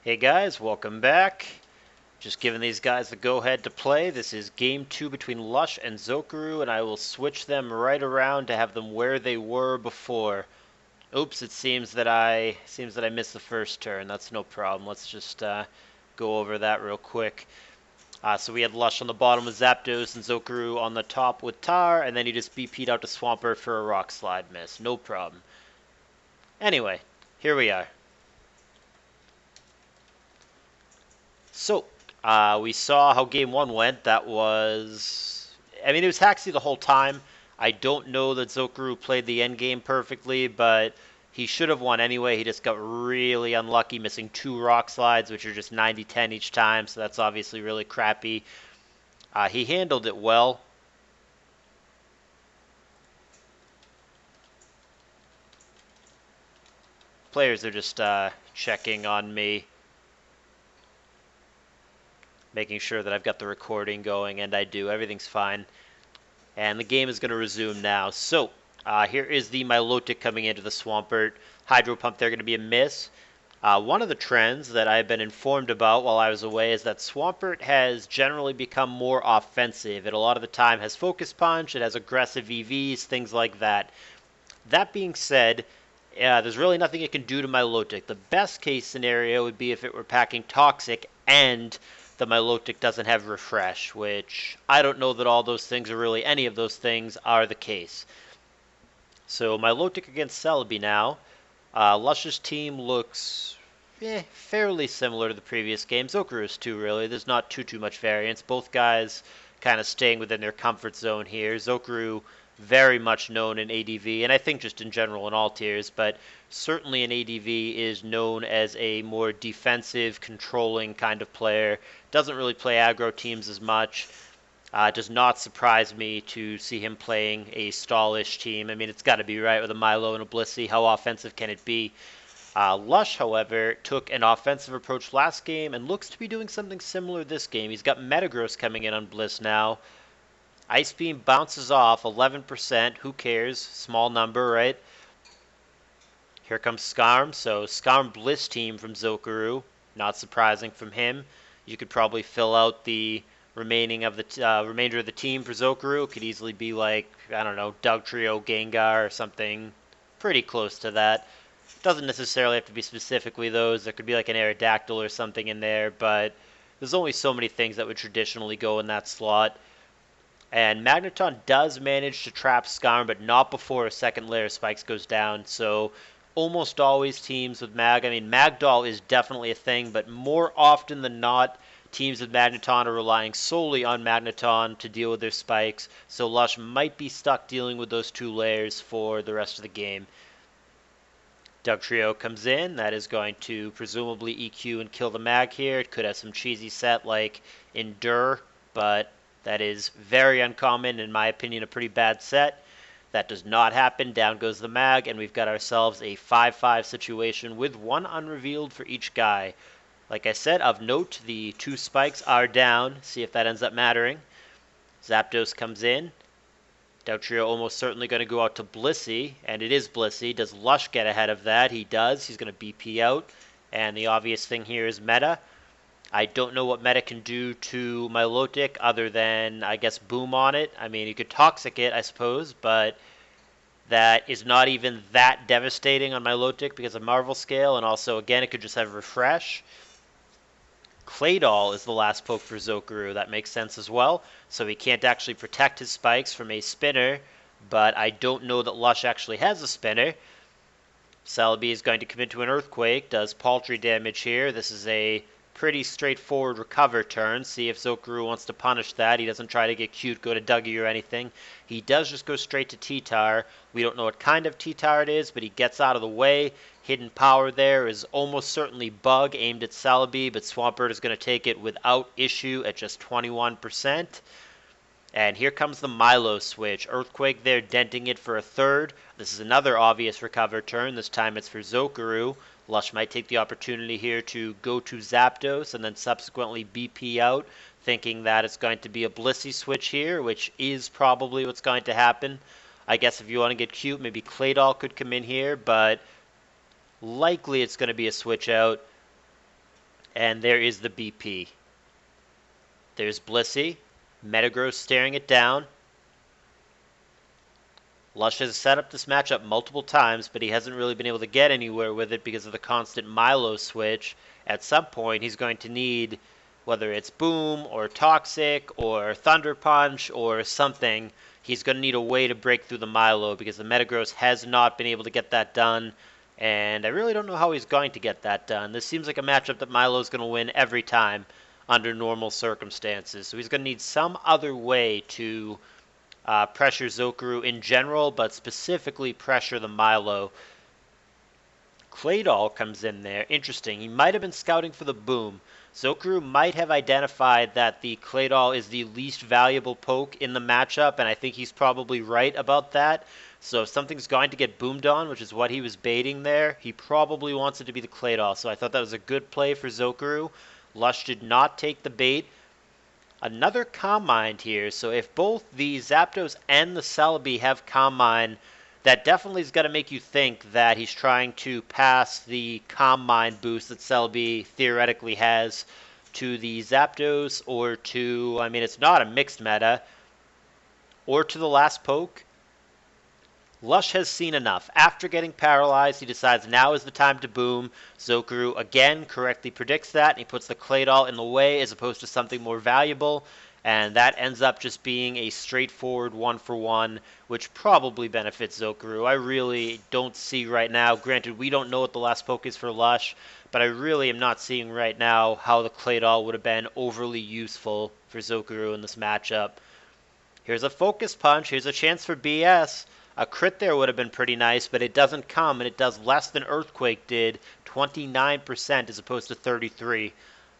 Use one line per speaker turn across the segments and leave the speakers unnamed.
Hey guys, welcome back. Just giving these guys the go-ahead to play. This is game 2 between Lusch and Zokuru, and I will switch them right around to have them where they were before. Oops, it seems that I missed the first turn. That's no problem. Let's just go over that real quick. So we had Lusch on the bottom with Zapdos and Zokuru on the top with Tar, and then he just BP'd out to Swampert for a Rock Slide miss. No problem. Anyway, here we are. So, we saw how game 1 went. That was... it was Haxie the whole time. I don't know that Zokuru played the end game perfectly, but he should have won anyway. He just got really unlucky, missing 2 rock slides, which are just 90-10 each time, so that's obviously really crappy. He handled it well. Players are just checking on me, making sure that I've got the recording going, and I do. Everything's fine. And the game is going to resume now. So, here is the Milotic coming into the Swampert. Hydro Pump, they're going to be a miss. One of the trends that I've been informed about while I was away is that Swampert has generally become more offensive. It a lot of the time has Focus Punch, it has aggressive EVs, things like that. That being said, there's really nothing it can do to Milotic. The best case scenario would be if it were packing Toxic and the Milotic doesn't have Refresh, which I don't know that all those things or really any of those things are the case. So Milotic against Celebi now. Lush's team looks fairly similar to the previous game. Zokuru's too, really. There's not too much variance. Both guys kind of staying within their comfort zone here. Zokuru very much known in ADV, and I think just in general in all tiers, but certainly in ADV is known as a more defensive, controlling kind of player. Doesn't really play aggro teams as much. Does not surprise me to see him playing a stallish team. It's got to be right with a Milo and a Blissey. How offensive can it be? Lusch, however, took an offensive approach last game and looks to be doing something similar this game. He's got Metagross coming in on Bliss now. Ice Beam bounces off, 11%. Who cares? Small number, right? Here comes Skarm. So Skarm Bliss team from Zokuru. Not surprising from him. You could probably fill out the remainder of the team for Zokuru. It could easily be like, I don't know, Dugtrio, Gengar, or something pretty close to that. Doesn't necessarily have to be specifically those. There could be like an Aerodactyl or something in there, but there's only so many things that would traditionally go in that slot. And Magneton does manage to trap Skarm, but not before a second layer of spikes goes down. So almost always teams with Mag. Magdoll is definitely a thing, but more often than not, teams with Magneton are relying solely on Magneton to deal with their spikes. So Lusch might be stuck dealing with those 2 layers for the rest of the game. Dugtrio comes in. That is going to presumably EQ and kill the Mag here. It could have some cheesy set like Endure, but that is very uncommon, in my opinion, a pretty bad set. That does not happen. Down goes the Mag, and we've got ourselves a 5-5 situation with 1 unrevealed for each guy. Like I said, of note, the 2 spikes are down. See if that ends up mattering. Zapdos comes in. Dugtrio almost certainly going to go out to Blissey, and it is Blissey. Does Lusch get ahead of that? He does. He's going to BP out, and the obvious thing here is Meta. I don't know what Meta can do to Milotic other than, I guess, Boom on it. You could Toxic it, I suppose, but that is not even that devastating on Milotic because of Marvel Scale, and also, again, it could just have Refresh. Claydol is the last poke for Zokuru. That makes sense as well. So he can't actually protect his spikes from a spinner, but I don't know that Lusch actually has a spinner. Celebi is going to commit to an Earthquake, does paltry damage here. This is a pretty straightforward recover turn. See if Zokuru wants to punish that. He doesn't try to get cute, go to Dougie or anything. He does just go straight to T-Tar. We don't know what kind of T-Tar it is, but he gets out of the way. Hidden power there is almost certainly Bug aimed at Celebi, but Swampert is going to take it without issue at just 21%. And here comes the Milo switch. Earthquake there, denting it for a 3rd. This is another obvious recover turn. This time it's for Zokuru. Lusch might take the opportunity here to go to Zapdos and then subsequently BP out, thinking that it's going to be a Blissey switch here, which is probably what's going to happen. I guess if you want to get cute, maybe Claydol could come in here, but likely it's going to be a switch out. And there is the BP. There's Blissey. Metagross staring it down. Lusch has set up this matchup multiple times, but he hasn't really been able to get anywhere with it because of the constant Milo switch. At some point, he's going to need, whether it's Boom or Toxic or Thunder Punch or something, he's going to need a way to break through the Milo because the Metagross has not been able to get that done. And I really don't know how he's going to get that done. This seems like a matchup that Milo's going to win every time under normal circumstances. So he's going to need some other way to pressure Zokuru in general, but specifically pressure the Milo. Claydol comes in there. Interesting. He might have been scouting for the Boom. Zokuru might have identified that the Claydol is the least valuable poke in the matchup, and I think he's probably right about that. So if something's going to get boomed on, which is what he was baiting there, he probably wants it to be the Claydol. So I thought that was a good play for Zokuru. Lusch did not take the bait. Another Calm Mind here, so if both the Zapdos and the Celebi have Calm Mind, that definitely is going to make you think that he's trying to pass the Calm Mind boost that Celebi theoretically has to the Zapdos or to, I mean, it's not a mixed meta, or to the last poke. Lusch has seen enough. After getting paralyzed, he decides now is the time to boom. Zokuru again correctly predicts that, and he puts the Claydol in the way as opposed to something more valuable, and that ends up just being a straightforward 1-for-1, which probably benefits Zokuru. I really don't see right now, granted we don't know what the last poke is for Lusch, but I really am not seeing right now how the Claydol would have been overly useful for Zokuru in this matchup. Here's a Focus Punch, here's a chance for BS. A crit there would have been pretty nice, but it doesn't come, and it does less than Earthquake did, 29% as opposed to 33%.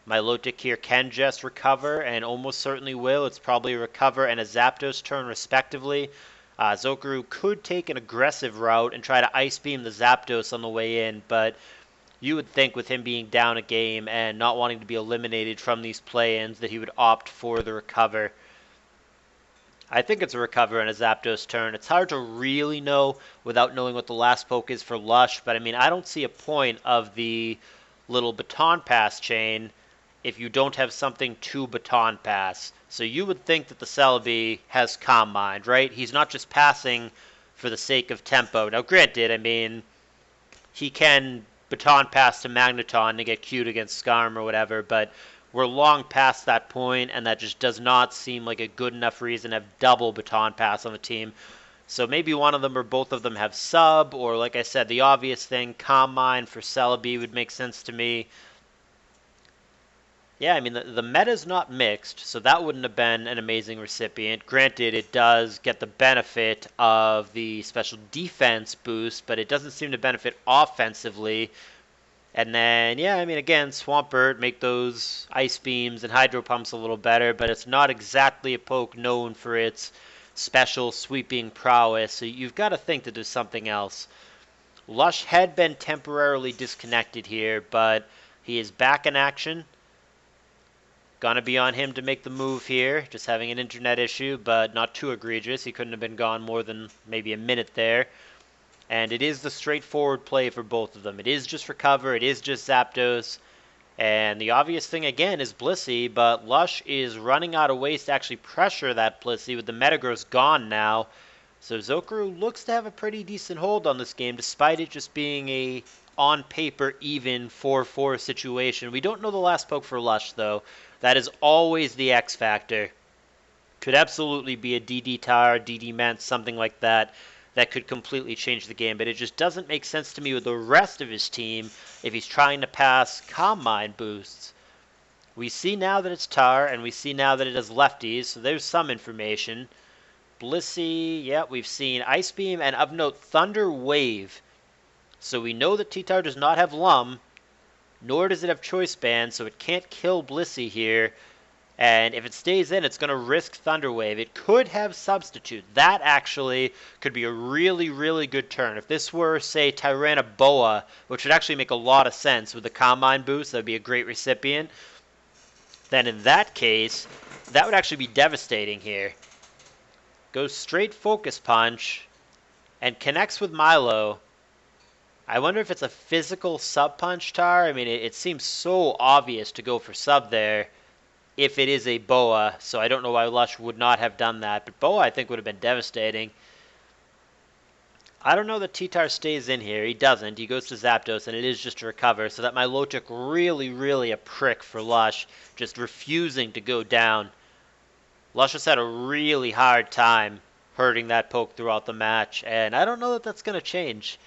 Milotic here can just recover, and almost certainly will. It's probably a recover and a Zapdos turn, respectively. Zokuru could take an aggressive route and try to Ice Beam the Zapdos on the way in, but you would think with him being down a game and not wanting to be eliminated from these play-ins that he would opt for the recover. I think it's a recover and a Zapdos turn. It's hard to really know without knowing what the last poke is for Lusch, but I mean, I don't see a point of the little baton pass chain if you don't have something to baton pass. So you would think that the Celebi has Calm Mind, right? He's not just passing for the sake of tempo. Now, granted, I mean, he can baton pass to Magneton to get cute against Skarm or whatever, but we're long past that point, and that just does not seem like a good enough reason to have double baton pass on the team. So maybe one of them or both of them have sub, or like I said, the obvious thing, Calm Mind for Celebi would make sense to me. Yeah, I mean, the meta's not mixed, so that wouldn't have been an amazing recipient. Granted, it does get the benefit of the special defense boost, but it doesn't seem to benefit offensively. And then, yeah, I mean, again, Swampert, make those Ice Beams and Hydro Pumps a little better, but it's not exactly a poke known for its special sweeping prowess, so you've got to think that there's something else. Lusch had been temporarily disconnected here, but he is back in action. Gonna be on him to make the move here, just having an internet issue, but not too egregious. He couldn't have been gone more than maybe a minute there. And it is the straightforward play for both of them. It is just recover, it is just Zapdos. And the obvious thing again is Blissey, but Lusch is running out of ways to actually pressure that Blissey with the Metagross gone now. So Zokuru looks to have a pretty decent hold on this game, despite it just being a on paper even 4-4 situation. We don't know the last poke for Lusch though. That is always the X factor. Could absolutely be a DD Tar, DD Ment, something like that. That could completely change the game, but it just doesn't make sense to me with the rest of his team if he's trying to pass Calm Mind boosts. We see now that it's Tar, and we see now that it has lefties, so there's some information. Blissey, yeah, we've seen Ice Beam, and of note, Thunder Wave. So we know that T-Tar does not have Lum, nor does it have Choice Band, so it can't kill Blissey here. And if it stays in, it's going to risk Thunder Wave. It could have Substitute. That actually could be a really, really good turn. If this were, say, Tyrannoboa, which would actually make a lot of sense with the Calm Mind boost, that would be a great recipient, then in that case, that would actually be devastating here. Goes straight Focus Punch and connects with Milo. I wonder if it's a physical sub punch tar. I mean, it seems so obvious to go for sub there if it is a boa, so I don't know why Lusch would not have done that. But boa, I think, would have been devastating. I don't know that T-Tar stays in here. He doesn't. He goes to Zapdos, and it is just to recover. So that Milotic really, really a prick for Lusch, just refusing to go down. Lusch has had a really hard time hurting that poke throughout the match, and I don't know that that's going to change.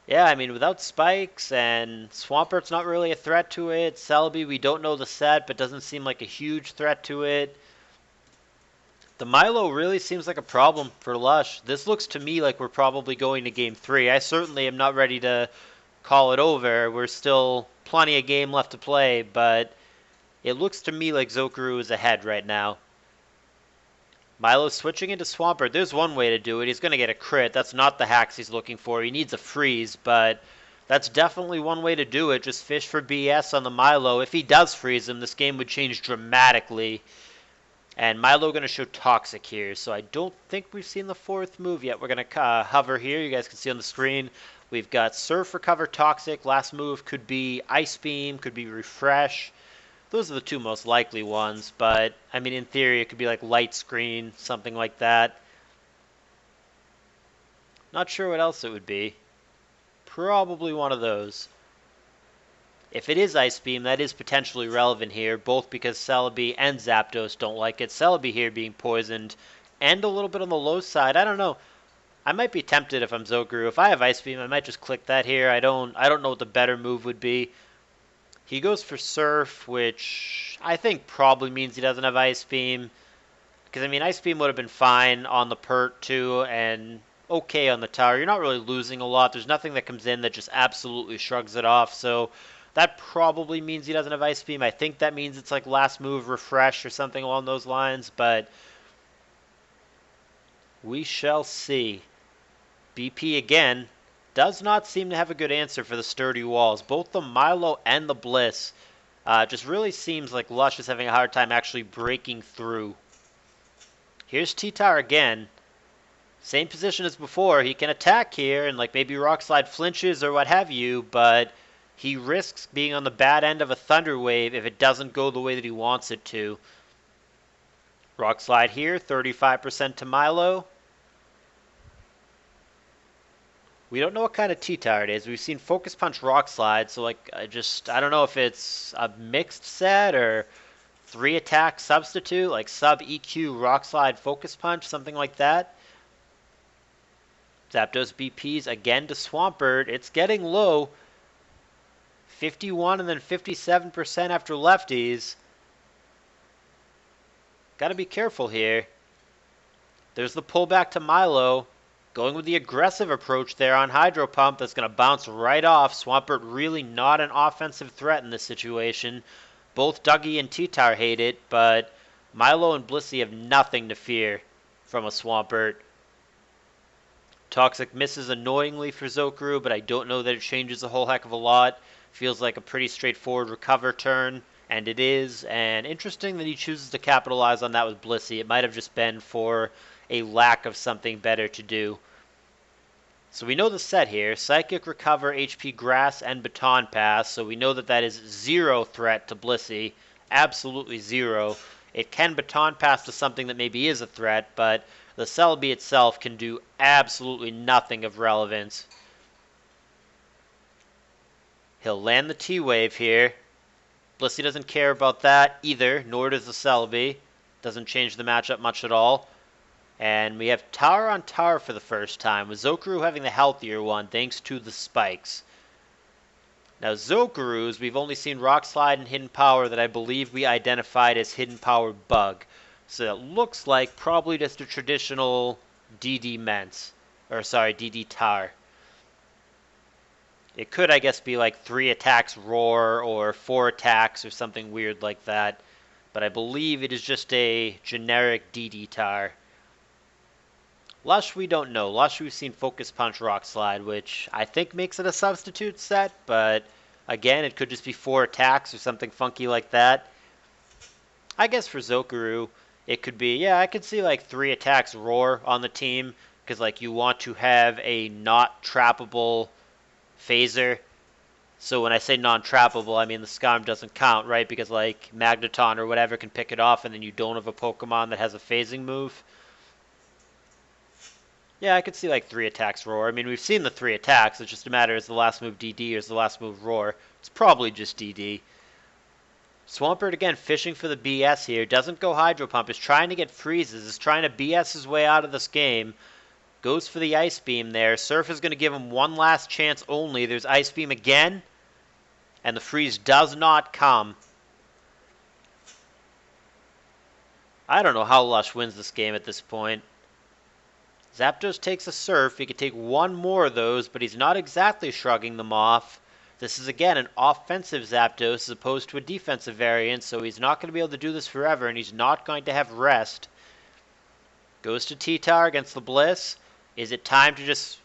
Yeah, I mean, without spikes, and Swampert's not really a threat to it. Celebi, we don't know the set, but doesn't seem like a huge threat to it. The Milo really seems like a problem for Lusch. This looks to me like we're probably going to Game 3. I certainly am not ready to call it over. We're still plenty of game left to play, but it looks to me like Zokuru is ahead right now. Milo's switching into Swampert. There's one way to do it. He's going to get a crit. That's not the hacks he's looking for. He needs a freeze, but that's definitely one way to do it. Just fish for BS on the Milo. If he does freeze him, this game would change dramatically. And Milo going to show Toxic here, so I don't think we've seen the fourth move yet. We're going to hover here. You guys can see on the screen. We've got Surf, Recover, Toxic. Last move could be Ice Beam, could be Refresh. Those are the two most likely ones, but, I mean, in theory, it could be like Light Screen, something like that. Not sure what else it would be. Probably one of those. If it is Ice Beam, that is potentially relevant here, both because Celebi and Zapdos don't like it. Celebi here being poisoned, and a little bit on the low side. I don't know. I might be tempted if I'm Zokuru. If I have Ice Beam, I might just click that here. I don't know what the better move would be. He goes for Surf, which I think probably means he doesn't have Ice Beam. Because, I mean, Ice Beam would have been fine on the Pert, too, and okay on the tower. You're not really losing a lot. There's nothing that comes in that just absolutely shrugs it off. So that probably means he doesn't have Ice Beam. I think that means it's like last move, Refresh, or something along those lines. But we shall see. BP again. Does not seem to have a good answer for the sturdy walls. Both the Milo and the Bliss just really seems like Lusch is having a hard time actually breaking through. Here's T-Tar again. Same position as before. He can attack here and like maybe Rock Slide flinches or what have you, but he risks being on the bad end of a Thunder Wave if it doesn't go the way that he wants it to. Rock Slide here, 35% to Milo. We don't know what kind of T-Tar it is. We've seen Focus Punch Rock Slide, so like I don't know if it's a mixed set or 3-attack substitute, like sub EQ Rock Slide Focus Punch, something like that. Zapdos BPs again to Swampert. It's getting low. 51 and then 57% after lefties. Gotta be careful here. There's the pullback to Milo. Going with the aggressive approach there on Hydro Pump. That's going to bounce right off. Swampert really not an offensive threat in this situation. Both Dougie and T-Tar hate it, but Milo and Blissey have nothing to fear from a Swampert. Toxic misses annoyingly for Zokuru, but I don't know that it changes a whole heck of a lot. Feels like a pretty straightforward recover turn, and it is. And interesting that he chooses to capitalize on that with Blissey. It might have just been for a lack of something better to do. So we know the set here. Psychic, Recover, HP Grass, and Baton Pass. So we know that that is zero threat to Blissey. Absolutely zero. It can Baton Pass to something that maybe is a threat, but the Celebi itself can do absolutely nothing of relevance. He'll land the T-Wave here. Blissey doesn't care about that either, nor does the Celebi. Doesn't change the matchup much at all. And we have Tower on Tower for the first time, with Zokuru having the healthier one thanks to the spikes. Now Zokuru's, we've only seen Rock Slide and Hidden Power that I believe we identified as Hidden Power Bug. So it looks like probably just a traditional DD Ments. Or sorry, DD Tar. It could, I guess, be like 3 attacks Roar or 4 attacks or something weird like that. But I believe it is just a generic DD Tar. Lusch, we don't know. Lusch, we've seen Focus Punch Rock Slide, which I think makes it a substitute set, but again, it could just be 4 attacks or something funky like that. I guess for Zokuru, it could be, yeah, I could see like 3 attacks Roar on the team, because like you want to have a not trappable phaser. So when I say non-trappable, I mean the Scum doesn't count, right? Because like Magneton or whatever can pick it off, and then you don't have a Pokemon that has a phasing move. Yeah, I could see like 3 attacks Roar. I mean, we've seen the 3 attacks. It's just a matter, is the last move DD or is the last move Roar? It's probably just DD. Swampert, again, fishing for the BS here. Doesn't go Hydro Pump. Is trying to get freezes. Is trying to BS his way out of this game. Goes for the Ice Beam there. Surf is going to give him one last chance only. There's Ice Beam again. And the freeze does not come. I don't know how Lusch wins this game at this point. Zapdos takes a Surf. He could take one more of those, but he's not exactly shrugging them off. This is, again, an offensive Zapdos as opposed to a defensive variant, so he's not going to be able to do this forever, and he's not going to have rest. Goes to T-Tar against the Bliss. Is it time to just...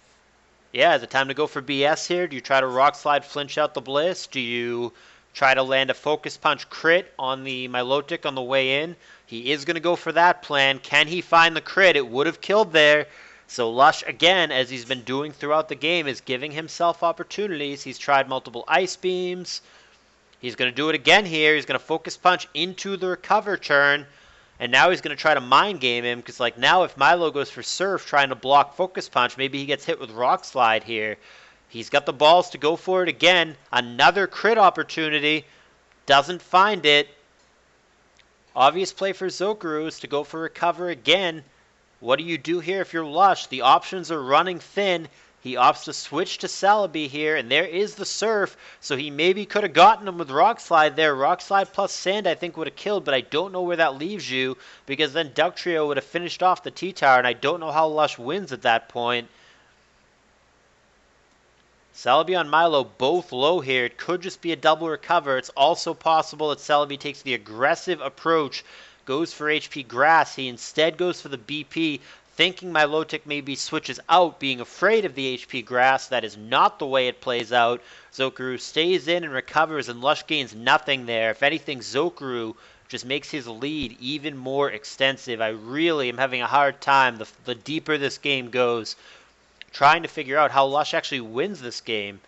Yeah, is it time to go for BS here? Do you try to Rock Slide flinch out the Bliss? Do you try to land a Focus Punch crit on the Milotic on the way in? He is going to go for that plan. Can he find the crit? It would have killed there. So Lusch, again, as he's been doing throughout the game, is giving himself opportunities. He's tried multiple Ice Beams. He's going to do it again here. He's going to Focus Punch into the Recover turn. And now he's going to try to Mind Game him, because like now if Milo goes for Surf trying to block Focus Punch, maybe he gets hit with Rock Slide here. He's got the balls to go for it again. Another crit opportunity. Doesn't find it. Obvious play for Zokuru is to go for Recover again. What do you do here if you're Lusch? The options are running thin. He opts to switch to Celebi here, and there is the Surf. So he maybe could have gotten him with Rock Slide there. Rock Slide plus Sand I think would have killed, but I don't know where that leaves you, because then Dugtrio would have finished off the T-Tower, and I don't know how Lusch wins at that point. Celebi on Milo both low here. It could just be a double recover. It's also possible that Celebi takes the aggressive approach, goes for HP Grass. He instead goes for the BP, thinking Milotic maybe switches out, being afraid of the HP Grass. That is not the way it plays out. Zokuru stays in and recovers, and Lusch gains nothing there. If anything, Zokuru just makes his lead even more extensive. I really am having a hard time, the deeper this game goes, trying to figure out how Lusch actually wins this game.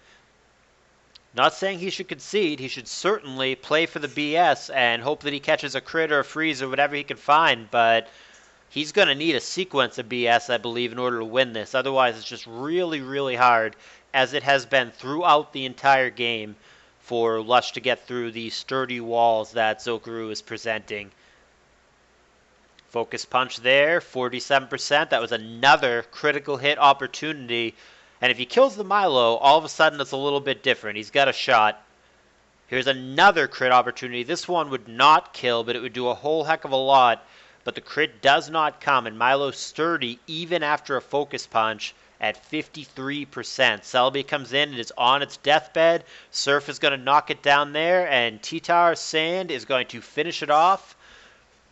Not saying he should concede. He should certainly play for the BS and hope that he catches a crit or a freeze or whatever he can find, but he's going to need a sequence of BS, I believe, in order to win this. Otherwise, it's just really, really hard, as it has been throughout the entire game, for Lusch to get through the sturdy walls that Zokuru is presenting. Focus Punch there, 47%. That was another critical hit opportunity. And if he kills the Milo, all of a sudden it's a little bit different. He's got a shot. Here's another crit opportunity. This one would not kill, but it would do a whole heck of a lot. But the crit does not come, and Milo's sturdy even after a Focus Punch at 53%. Celebi comes in and is on its deathbed. Surf is going to knock it down there, and T-Tower Sand is going to finish it off.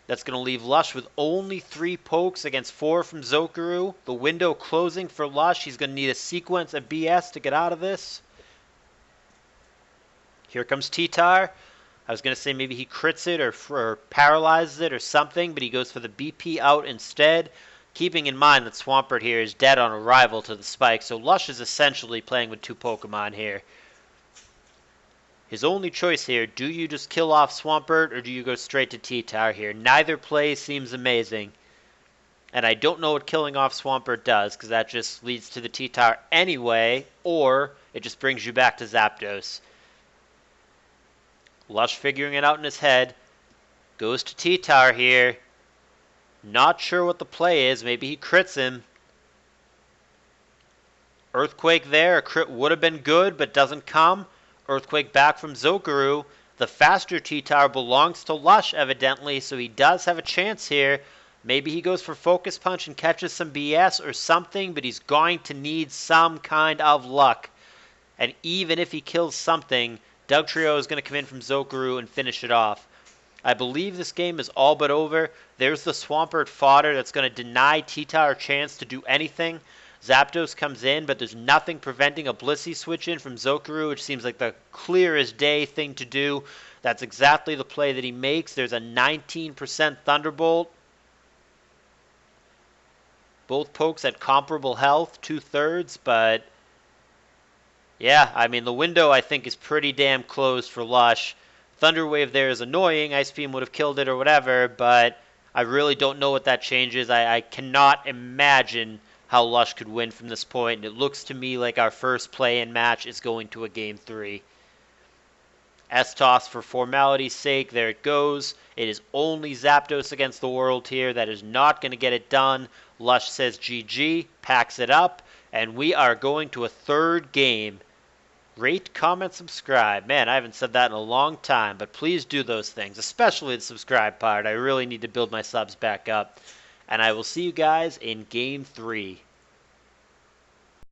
That's going to leave Lusch with only 3 pokes against 4 from Zokuru. The window closing for Lusch. He's going to need a sequence of BS to get out of this. Here comes T-Tar. I was going to say maybe he crits it or paralyzes it or something, but he goes for the BP out instead, keeping in mind that Swampert here is dead on arrival to the spike. So Lusch is essentially playing with 2 Pokemon here. His only choice here, do you just kill off Swampert or do you go straight to T-Tower here? Neither play seems amazing. And I don't know what killing off Swampert does, because that just leads to the T-Tower anyway, or it just brings you back to Zapdos. Lusch figuring it out in his head. Goes to T-Tower here. Not sure what the play is. Maybe he crits him. Earthquake there. A crit would have been good, but doesn't come. Earthquake back from Zokuru. The faster T-Tower belongs to Lusch, evidently, so he does have a chance here. Maybe he goes for Focus Punch and catches some BS or something, but he's going to need some kind of luck. And even if he kills something, Dugtrio is going to come in from Zokuru and finish it off. I believe this game is all but over. There's the Swampert fodder that's going to deny T-Tower a chance to do anything. Zapdos comes in, but there's nothing preventing a Blissey switch in from Zokuru, which seems like the clear as day thing to do. That's exactly the play that he makes. There's a 19% Thunderbolt. Both pokes had comparable health, 2/3, but yeah, I mean, the window I think is pretty damn closed for Lusch. Thunder Wave there is annoying. Ice Beam would have killed it or whatever, but I really don't know what that changes. I cannot imagine how Lusch could win from this point, and it looks to me like our first play-in match is going to a Game 3. S-Toss for formality's sake, there it goes. It is only Zapdos against the world here. That is not going to get it done. Lusch says GG, packs it up, and we are going to a third game. Rate, comment, subscribe. Man, I haven't said that in a long time, but please do those things, especially the subscribe part. I really need to build my subs back up. And I will see you guys in Game 3.